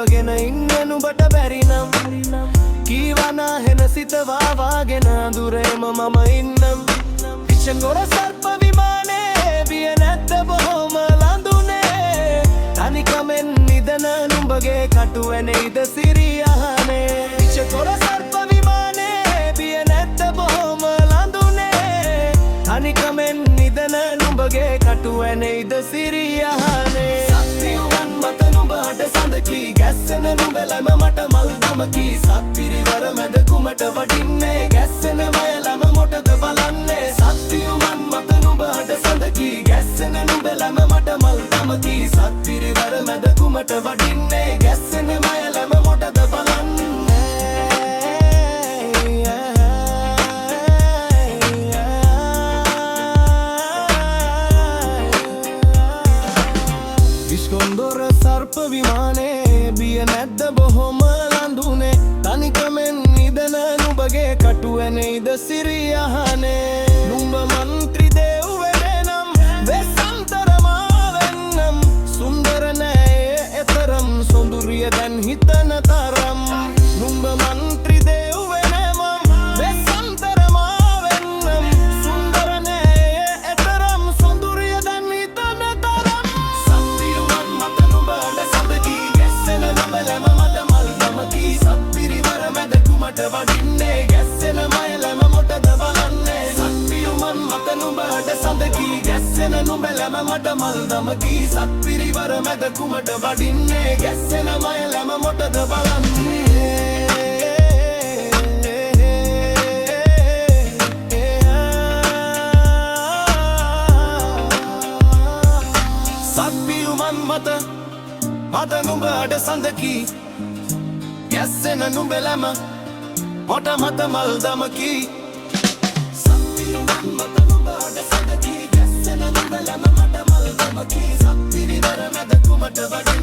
නුඹගෙන ඉන්න නුඹට බැරි නම් කීවනා හෙන සිත වාවාගෙන දුරේම මම ඉන්නම් විෂගොර සර්ප විමානේ බිය නැත්ත බොහොම ලඳුනේ තනිකමෙන් නිදන නුඹගේ කටුවැනෙයිද සිරියහනේ විෂගොර සර්ප විමානේ බිය නැත්ත බොහොම ලඳුනේ තනිකමෙන් නිදන නුඹගේ කටුවැනෙයිද සිරියහනේ සත්‍යුවන් මත නුඹට සඳකී ගැස්සෙන නුඹලම මට මල් දමකී සත්පිරිවර මැද කුමට වඩින්නේ ගැස්සෙන මයලම මොටද බලන්නේ සත්‍යුවන් මත නුඹට සඳකී ගැස්සෙන නුඹලම මට මල් දමකී සත්පිරිවර මැද කුමට වඩින්නේ ගැස්සෙන මයලම මොටද බලන්නේ විෂගොර සර්ප විමානේ බිය නැද්ද බොහොම ලඳුනේ තනිකමෙන් නිදන නුඹගේ කටුවැනෙයිද සිරියහනේ නුඹ මන්ත්‍රි දෙව්වෙනම් වෙස්සන්තරමාවෙන්නම් සුන්දර නෑ එතරම් සොඳුරිය දැන් හිතන තරම් නුඹ මන්ත්‍රි දෙව්වෙනම් වෙස්සන්තරමාවෙන්නම් සුන්දර නෑ එතරම් සොඳුරිය දැන් හිතන තරම් සත්‍යුවන් මත නුඹට සඳකී ගැස්සෙන නුඹලම මට මල් දමකී සත්පිරිවර මැද කුමට වඩින්නේ ගැස්සෙන මයලම මොටද බලන්නේ සත්‍යුවන් මත නුඹට සඳකී ගැස්සෙන නුඹලම මට මල් දමකී සත්පිරිවර මැද කුමට වඩින්නේ ගැස්සෙන මයලම මොටද බලන්නේ සත්‍යුවන් මත නුඹට සඳකී ගැස්සෙන නුඹලම මොට මත මල් දමකී සත්‍යුවන් මත නුඹට සඳකී ගැස්සෙන නුඹලම මට මල් දමකී සත්පිරිවර මැද කුමට වඩින්නේ